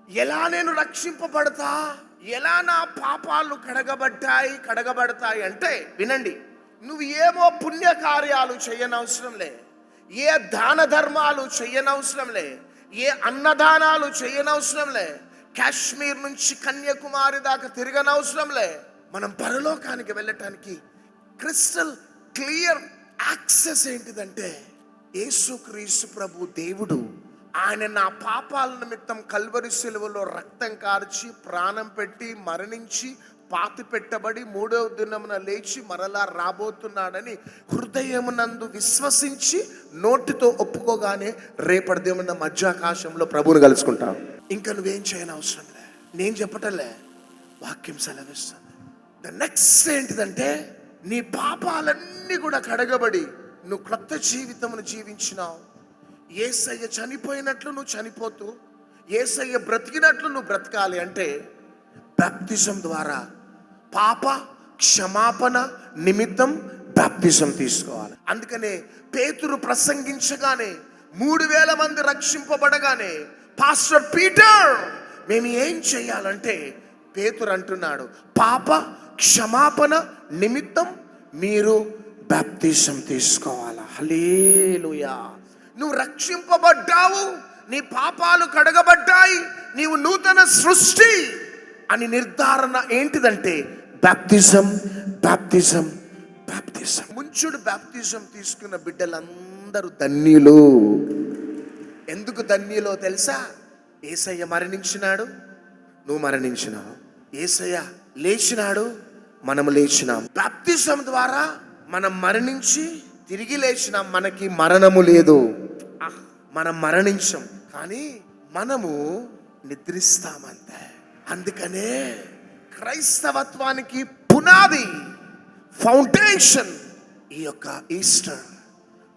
ఎలా నేను రక్షింపబడతా, ఎలా నా పాపాలు కడగబడతాయి అంటే వినండి. నువ్వు ఏమో పుణ్యకార్యాలు చేయనవసరంలే, ఏ దాన ధర్మాలు చేయనవసరంలే, ఏ అన్నదానాలు చేయనవసరంలే, కాశ్మీర్ నుంచి కన్యాకుమారి దాకా తిరగనవసరంలే. మనం పరలోకానికి వెళ్ళటానికి క్రిస్టల్ క్లియర్ యాక్సెస్ ఏంటిదంటే యేసుక్రీస్తు ప్రభు దేవుడు, ఆయన నా పాపాల నిమిత్తం కల్వరి సిలువలో రక్తం కార్చి ప్రాణం పెట్టి మరణించి పాతి పెట్టబడి 3వ దినమున లేచి మరలా రాబోతున్నాడని హృదయమునందు విశ్వసించి నోటితో ఒప్పుకోగానే రేపటి దినమున మధ్యాకాశంలో ప్రభువుని కలుసుకుంటావు. ఇంకా నువ్వేం చేయని అవసరం లే, నేను చెప్పటలే, వాక్యం సెలవిస్తుంది. ద నెక్స్ట్ ఏంటిదంటే నీ పాపాలన్నీ కూడా కడగబడి నువ్వు క్రొత్త జీవితమును జీవించినావు. యేసయ్య చనిపోయినట్లు నువ్వు చనిపోతూ, యేసయ్య బ్రతికినట్లు నువ్వు బ్రతకాలి అంటే బాప్తిజం ద్వారా పాప క్షమాపణ నిమిత్తం బాప్తిజం తీసుకోవాలి. అందుకనే పేతురు ప్రసంగించగానే 3000 మంది రక్షింపబడగానే పాస్టర్ పీటర్ మేము ఏం చేయాలంటే పేతురు అంటున్నాడు, పాప క్షమాపణ నిమిత్తం మీరు బాప్తిజం తీసుకోవాలి. హల్లెలూయా. నువ్వు రక్షింపబడ్డావు, నీ పాపాలు కడగబడ్డాయి, నీవు నూతన సృష్టి అని నిర్ధారణ ఏంటిదంటే బాప్తిజం, బాప్తిజం, బాప్తిజం. ముంచుడు బాప్తిజం తీసుకున్న బిడ్డలందరూ ధన్యులు. ఎందుకు ధన్యులో తెలుసా? యేసయ్య మరణించినాడు, నువ్వు మరణించినావు. యేసయ్య లేచినాడు, మనము లేచినాం. బాప్తిజం ద్వారా మనం మరణించి తిరిగి లేచినాం. మనకి మరణము లేదు, మనం మరణించం, కానీ మనము నిద్రిస్తామంతే. అందుకనే క్రైస్తవత్వానికి పునాది, ఫౌండేషన్ ఈ యొక్క ఈస్టర్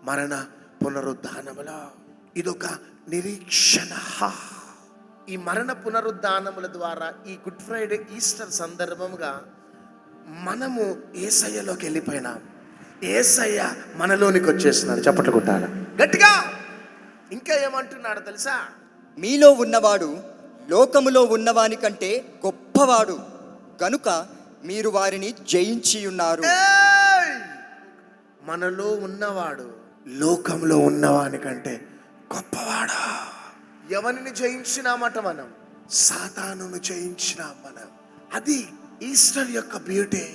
మరణ పునరుద్ధానములో ఇదొక నిరీక్షణ. ఈ మరణ పునరుద్ధానముల ద్వారా ఈ గుడ్ ఫ్రైడే ఈస్టర్ సందర్భంగా మనము యేసయ్యలోకి వెళ్ళిపోయినాం. యేసయ్య మనలోనికి వచ్చేస్తున్నాడు. చప్పట్లు కొట్టాలి గట్టిగా. ఇంకా ఏమంటున్నాడు తెలుసా? మీలో ఉన్నవాడు లోకములో ఉన్నవాని కంటే గొప్పవాడు గనుక మీరు వారిని జయించి ఉన్నారు. మనలో ఉన్నవాడు లోకంలో ఉన్నవాని కంటే గొప్పవాడా? ఎవరిని జయించినామట? మనం సాతానును జయించినాం. మనం అది ఈస్టర్ యొక్క బ్యూటీ.